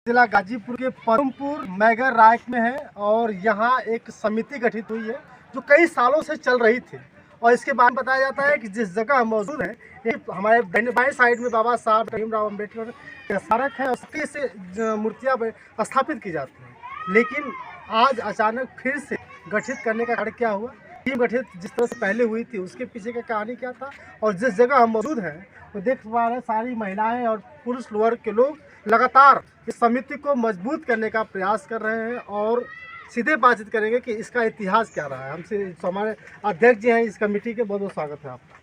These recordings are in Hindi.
जिला गाजीपुर के पदमपुर मैगर राय में है और यहाँ एक समिति गठित हुई है जो कई सालों से चल रही थी। और इसके बारे में बताया जाता है कि जिस जगह हम मौजूद हैं ये हमारे बाएं साइड में बाबा साहब भीमराव अम्बेडकर का स्मारक है और उसके से मूर्तियाँ स्थापित की जाती हैं। लेकिन आज अचानक फिर से गठित करने का कारण क्या हुआ, टीम गठित जिस तरह से पहले हुई थी उसके पीछे का कहानी क्या था, और जिस जगह हम मौजूद हैं वो देख पा रहे हैं सारी महिलाएं और पुरुष वर्ग के लोग लगातार इस समिति को मजबूत करने का प्रयास कर रहे हैं और सीधे बातचीत करेंगे कि इसका इतिहास क्या रहा है। हमसे हमारे अध्यक्ष जी हैं इस कमेटी के, बहुत बहुत स्वागत है आपका।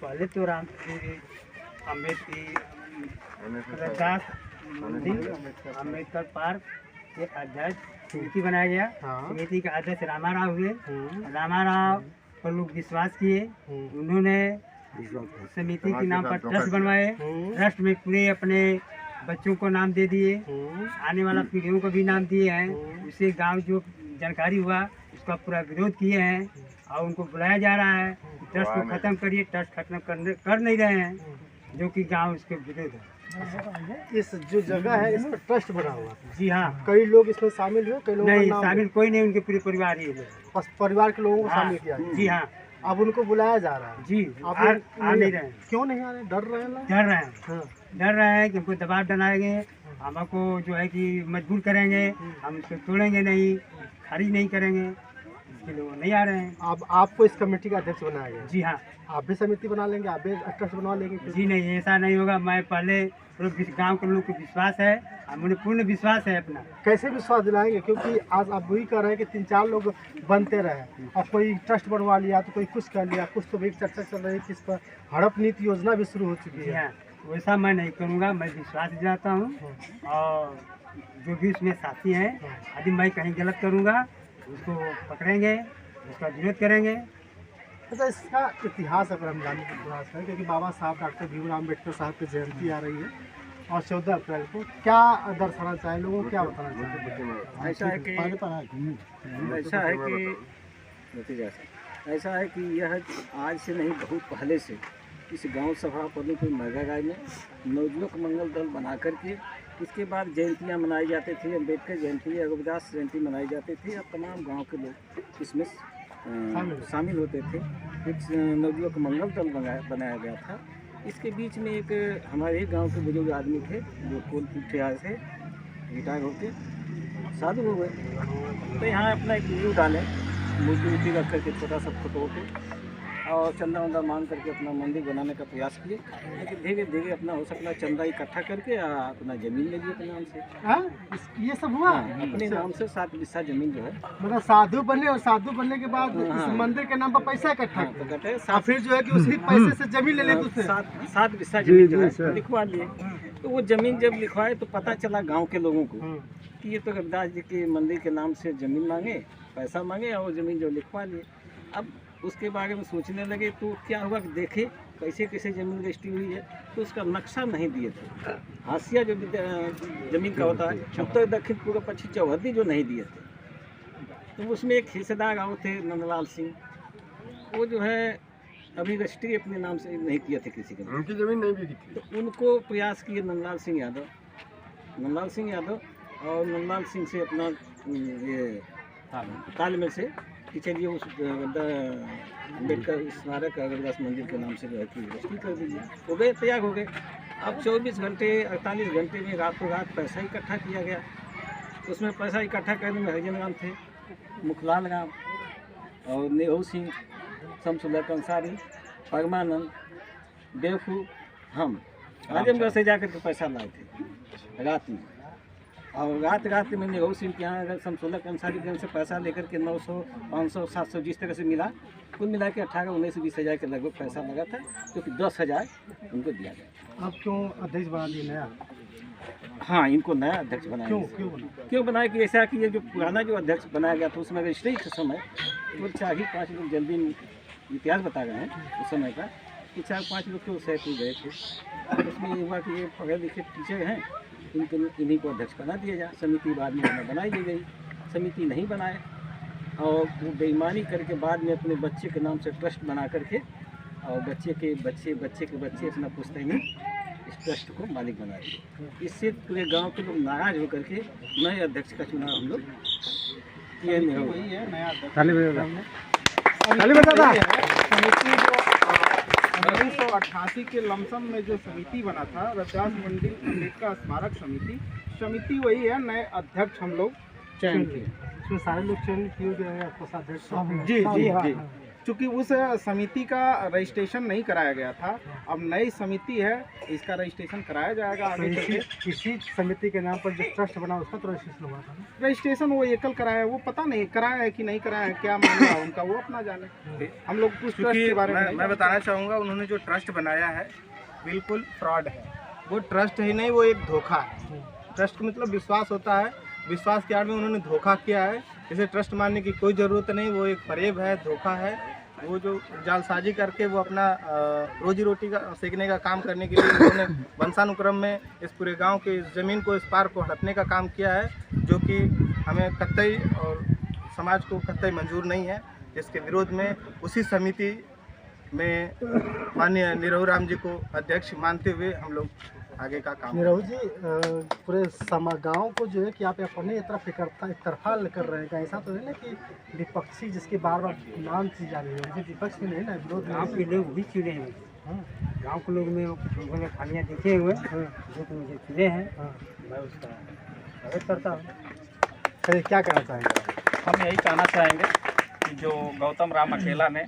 पहले तो राम अम्बेडकर पार्क के अध्यक्ष समिति बनाया गया। समिति के अध्यक्ष रामाराव हुए। रामाराव पर लोग विश्वास किए, उन्होंने समिति के नाम पर ट्रस्ट बनवाए। ट्रस्ट में पूरे अपने बच्चों को नाम दे दिए, आने वाला पीढ़ियों को भी नाम दिए हैं। उससे गांव जो जानकारी हुआ उसका पूरा विरोध किए हैं और उनको बुलाया जा रहा है कि ट्रस्ट को ख़त्म करिए। ट्रस्ट खत्म कर नहीं रहे हैं, जो कि गांव उसके विरोध है। इस जो जगह है इस पर ट्रस्ट बना हुआ है। जी हाँ, कई लोग इसमें शामिल हुए, कई लोग नहीं शामिल कोई नहीं, उनके पूरे परिवार ही है। बस परिवार के लोगों को शामिल किया। जी हाँ, अब उनको बुलाया जा रहा है। जी आप आ नहीं रहे हैं। क्यों नहीं आ रहे? डर रहे हैं लोग? डर रहे हैं। हाँ। डर रहे हैं कि हमको दबाव बनाएंगे, हमको जो है कि मजबूर करेंगे, हम इसको तोड़ेंगे नहीं, खारिज नहीं करेंगे, इसके लोग नहीं आ रहे हैं। अब आपको इस कमेटी का अध्यक्ष बनाया गया? जी हाँ। आप भी समिति बना लेंगे, आप भी ट्रस्ट बनवा लेंगे? जी नहीं, ऐसा नहीं होगा। मैं पहले गांव के लोग को विश्वास है, मुझे पूर्ण विश्वास है अपना। कैसे विश्वास दिलाएंगे? क्योंकि आज आप वही कर रहे हैं कि 3-4 लोग बनते रहे और कोई ट्रस्ट बनवा लिया तो कोई कुछ कर लिया, कुछ तो भी चर्चा चल रही है कि इस पर हड़प नीति योजना भी शुरू हो चुकी है। वैसा मैं नहीं करूँगा, मैं विश्वास दिलाता हूँ और जो भी उसमें साथी हैं, यदि मैं कहीं गलत करूँगा उसको पकड़ेंगे, उसका विरोध करेंगे। अच्छा, इसका इतिहास अगर हम जानने का प्रयास करें, क्योंकि बाबा साहब डॉक्टर भीमराव अम्बेडकर साहब की जयंती आ रही है और 14 अप्रैल को क्या दर्शाना चाहें लोगों को, क्या बताना चाहें? ऐसा है कि यह आज से नहीं बहुत पहले से इस गांव सभा पदमपुर मैगर राय में नवयुवक मंगल दल बना करके इसके बाद जयंतियां मनाई जाती थी। अम्बेडकर जयंती, रघुदास जयंती मनाई जाती थी। अब तमाम गांव के लोग इसमें शामिल होते थे। एक नवयुवक मंगल दल बनाया गया था। इसके बीच में एक हमारे गांव के बुजुर्ग आदमी थे जो कोलपुर से रिटायर होके साधु हो गए, तो यहाँ अपना एक वीडियो डालें, मूर्ति रख करके छोटा सा फोटो के और चंदा वंदा मांग करके अपना मंदिर बनाने का प्रयास किए। लेकिन धीरे धीरे अपना हो सकता चंदा इकट्ठा करके अपना जमीन ले लिए अपने नाम से। ये सब हुआ? अपने नाम से 7 बिस्सा जमीन जो है, मतलब साधु बने और साधु बनने के बाद इस मंदिर के नाम पर पैसा इकट्ठा किया, फिर जो है कि उसी पैसे से जमीन ले लेते। 7 बिस्सा जमीन जो है लिखवा लिए। तो वो जमीन जब लिखवाए तो पता चला गाँव के लोगों को कि ये तो रविदास जी के मंदिर के नाम से ज़मीन मांगे, पैसा मांगे और ज़मीन जो लिखवा लिए। अब उसके बारे में सोचने लगे तो क्या हुआ कि देखे कैसे कैसे ज़मीन रजिस्ट्री हुई है, तो उसका नक्शा नहीं दिए थे। हाशिया जो ज़मीन का होता है उत्तर दक्षिण पूर्व पश्चिम चौहद्दी जो नहीं दिए थे। तो उसमें एक हिस्सेदार गाँव थे नंदलाल सिंह, वो जो है अभी रजिस्ट्री अपने नाम से नहीं किए थे किसी के, उनकी ज़मीन नहीं बिकी थी। तो उनको प्रयास किए नंदलाल सिंह यादव और नंदलाल सिंह से अपना ये तालमेल से कि चलिए उस अम्बेडकर स्मारक रघुदास मंदिर के नाम से जो है कि रजिस्ट्री कर दीजिए। हो गए, तैयार हो गए। अब 24 घंटे 48 घंटे में रातों रात पैसा इकट्ठा किया गया। उसमें पैसा इकट्ठा करने में हरिजन राम थे, मुखलाल राम और नेहरू सिंह, शमसुल्लाह अंसारी, परमानंद, बेवकू, हम आजमगढ़ से जाकर के पैसा लाए थे रात में। और रात में नेहरू सिंह के यहाँ शमसुल्लाह अंसारी के से पैसा लेकर के 900, 500, 700 जिस तरह से मिला, कुल मिला के 18, 19, 20 हज़ार के लगभग पैसा लगा था, क्योंकि 10,000 उनको दिया गया। अब क्यों अध्यक्ष बना दिए नया? हाँ, इनको नया अध्यक्ष बनाया। क्यों बनाया कि ऐसा कि ये जो पुराना जो अध्यक्ष बनाया गया था उसमें रजिस्ट्री के समय तो 4-5 लोग जल्दी इतिहास बता रहे हैं उस समय का कि 4-5 लोग तो सहपुर गए थे। उसमें ये हुआ कि ये पढ़े लिखे टीचर हैं, इन्हीं को अध्यक्ष बना दिया जाए। समिति बाद में बनाई दी गई, समिति नहीं बनाए और वो बेईमानी करके बाद में अपने बच्चे के नाम से ट्रस्ट बना करके और बच्चे के बच्चे अपना पुश्तैनी इस ट्रस्ट को मालिक बना दिया। इससे पूरे गांव के लोग नाराज होकर के नए अध्यक्ष का चुनाव हम लोग किए। वही है नया अध्यक्ष। समिति जो 1988 के लमसम में जो समिति बना था, रविदास मंडी अम्बेडकर स्मारक समिति वही है, नए अध्यक्ष हम लोग चयन किए। इसमें सारे लोग चयन किए गए हैं कोषाध्यक्ष। जी हाँ। चूँकि उस समिति का रजिस्ट्रेशन नहीं कराया गया था, अब नई समिति है, इसका रजिस्ट्रेशन कराया जाएगा आगे चल के। इसी समिति के नाम पर जो ट्रस्ट बना उसका तो रजिस्ट्रेशन हुआ था। रजिस्ट्रेशन वो एकल कराया है, वो पता नहीं कराया है कि नहीं कराया है, क्या मामला है उनका वो अपना जाने। हम लोग कुछ ट्रस्ट के बारे में मैं बताना चाहूँगा, उन्होंने जो ट्रस्ट बनाया है बिल्कुल फ्रॉड है। वो ट्रस्ट ही नहीं, वो एक धोखा है। ट्रस्ट का मतलब विश्वास होता है, विश्वास के आड़ में उन्होंने धोखा किया है। इसे ट्रस्ट मानने की कोई ज़रूरत नहीं, वो एक फरेब है, धोखा है। वो जो जालसाजी करके वो अपना रोजी रोटी का सेकने का काम करने के लिए उन्होंने वंशानुक्रम में इस पूरे गांव के ज़मीन को, इस पार को हड़पने का काम किया है, जो कि हमें कतई और समाज को कतई मंजूर नहीं है। जिसके विरोध में उसी समिति में माननीय निरहू राम जी को अध्यक्ष मानते हुए हम लोग आगे का काम। निरहू जी, पूरे गांव को जो है कि आप अपने तरफ इकतरफा कर रहे हैं, ऐसा तो है ना कि विपक्षी जिसके बार बार नाम चीज जा रही है, उनके विपक्ष में नहीं ना, विरोध गाँव के लोग भी चुने हैं। गाँव के लोग में उन्होंने खालियाँ देखे हुए जो कि मुझे चुने हैं, मैं उसका स्वागत करता हूँ। फिर क्या कहना चाहेंगे? हम यही कहना चाहेंगे कि जो गौतम राम अकेला ने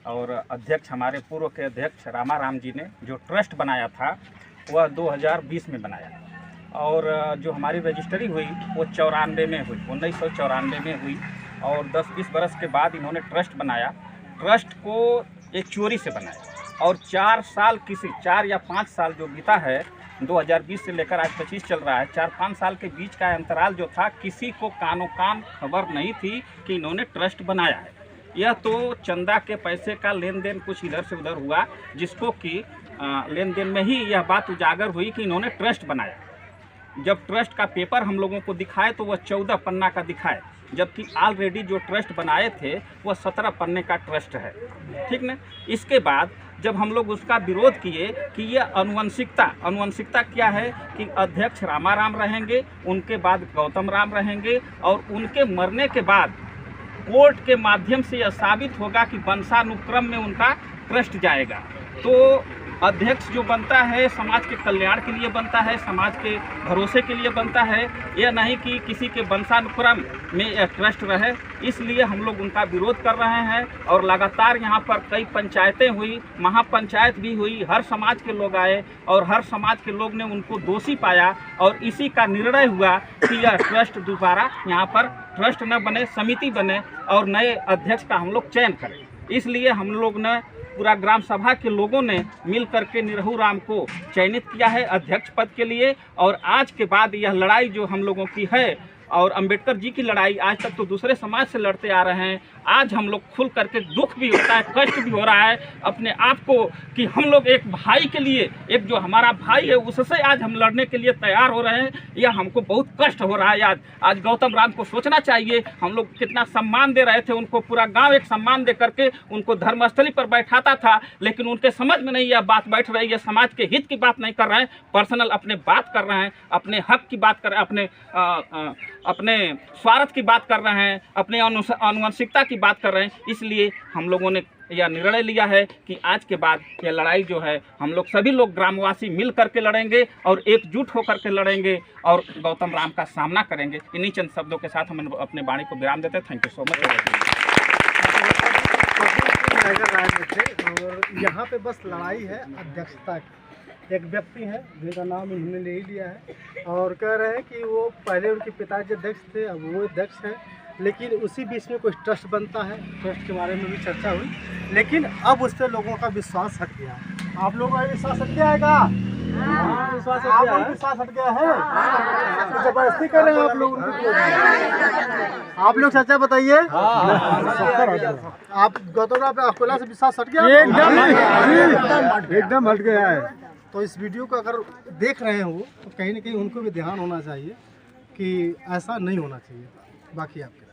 और अध्यक्ष हमारे पूर्व के अध्यक्ष रामा राम जी ने जो ट्रस्ट बनाया था वह 2020 में बनाया, और जो हमारी रजिस्ट्री हुई वो 94 में हुई, 1994 में हुई। और 10-20 बरस के बाद इन्होंने ट्रस्ट बनाया। ट्रस्ट को एक चोरी से बनाया, और 4 या 5 साल जो बीता है, 2020 से लेकर आज 25 चल रहा है, 4-5 साल के बीच का अंतराल जो था, किसी को कानो कान खबर नहीं थी कि इन्होंने ट्रस्ट बनाया है। यह तो चंदा के पैसे का लेन देन कुछ इधर से उधर हुआ, जिसको कि लेन देन में ही यह बात उजागर हुई कि इन्होंने ट्रस्ट बनाया। जब ट्रस्ट का पेपर हम लोगों को दिखाए तो वह 14 पन्ना का दिखाए, जबकि ऑलरेडी जो ट्रस्ट बनाए थे वह 17 पन्ने का ट्रस्ट है, ठीक ना। इसके बाद जब हम लोग उसका विरोध किए कि यह अनुवंशिकता क्या है कि अध्यक्ष रामा राम रहेंगे, उनके बाद गौतम राम रहेंगे, और उनके मरने के बाद कोर्ट के माध्यम से यह साबित होगा कि वंशानुक्रम में उनका ट्रस्ट जाएगा। तो अध्यक्ष जो बनता है समाज के कल्याण के लिए बनता है, समाज के भरोसे के लिए बनता है, यह नहीं कि किसी के वंशानुक्रम में यह ट्रस्ट रहे। इसलिए हम लोग उनका विरोध कर रहे हैं, और लगातार यहाँ पर कई पंचायतें हुई, महापंचायत भी हुई, हर समाज के लोग आए और हर समाज के लोग ने उनको दोषी पाया, और इसी का निर्णय हुआ कि यह ट्रस्ट दोबारा यहाँ पर ट्रस्ट न बने, समिति बने और नए अध्यक्ष का हम लोग चयन करें। इसलिए हम लोग ने पूरा ग्राम सभा के लोगों ने मिल करके निरहू राम को चयनित किया है अध्यक्ष पद के लिए। और आज के बाद यह लड़ाई जो हम लोगों की है, और अंबेडकर जी की लड़ाई आज तक तो दूसरे समाज से लड़ते आ रहे हैं, आज हम लोग खुल करके दुख भी होता है, कष्ट भी हो रहा है अपने आप को कि हम लोग एक भाई के लिए, एक जो हमारा भाई है उससे आज हम लड़ने के लिए तैयार हो रहे हैं। यह हमको बहुत कष्ट हो रहा है। आज गौतम राम को सोचना चाहिए, हम लोग कितना सम्मान दे रहे थे उनको, पूरा गांव एक सम्मान दे करके उनको धर्मस्थली पर बैठाता था, लेकिन उनके समझ में नहीं यह बात बैठ रही है। समाज के हित की बात नहीं कर रहे हैं, पर्सनल अपने बात कर रहे हैं, अपने हक की बात कर रहे हैं, अपने स्वार्थ की बात कर रहे हैं, अपने आनुवंशिकता की बात कर रहे हैं। इसलिए हम लोगों ने यह निर्णय लिया है कि आज के बाद यह लड़ाई जो है हम लोग सभी लोग ग्रामवासी मिल करके लड़ेंगे और एकजुट होकर के लड़ेंगे और गौतम राम का सामना करेंगे। इन्हीं चंद शब्दों के साथ हम अपने वाणी को विराम देते हैं। Thank you so much. और यहाँ पे बस लड़ाई है अध्यक्षता की। एक व्यक्ति है जिनका नाम इन्होंने ले ही लिया है, और कह रहे हैं कि वो पहले उनके पिताजी अध्यक्ष थे, अब वो अध्यक्ष है, लेकिन उसी बीच में कोई ट्रस्ट बनता है, ट्रस्ट के बारे में भी चर्चा हुई, लेकिन अब उस पर लोगों का विश्वास हट गया। आप लोगों का विश्वास हट गया है क्या? विश्वास हट गया है। तो जबरदस्ती कर रहे हैं आप लोग उनको। आप लोग सच्चा बताइए। आप गौतम राम पे अकोला से विश्वास हट गया? एकदम हट गया है। तो इस वीडियो को अगर देख रहे हो तो कहीं ना कहीं उनको भी ध्यान होना चाहिए कि ऐसा नहीं होना चाहिए। बाकी आपके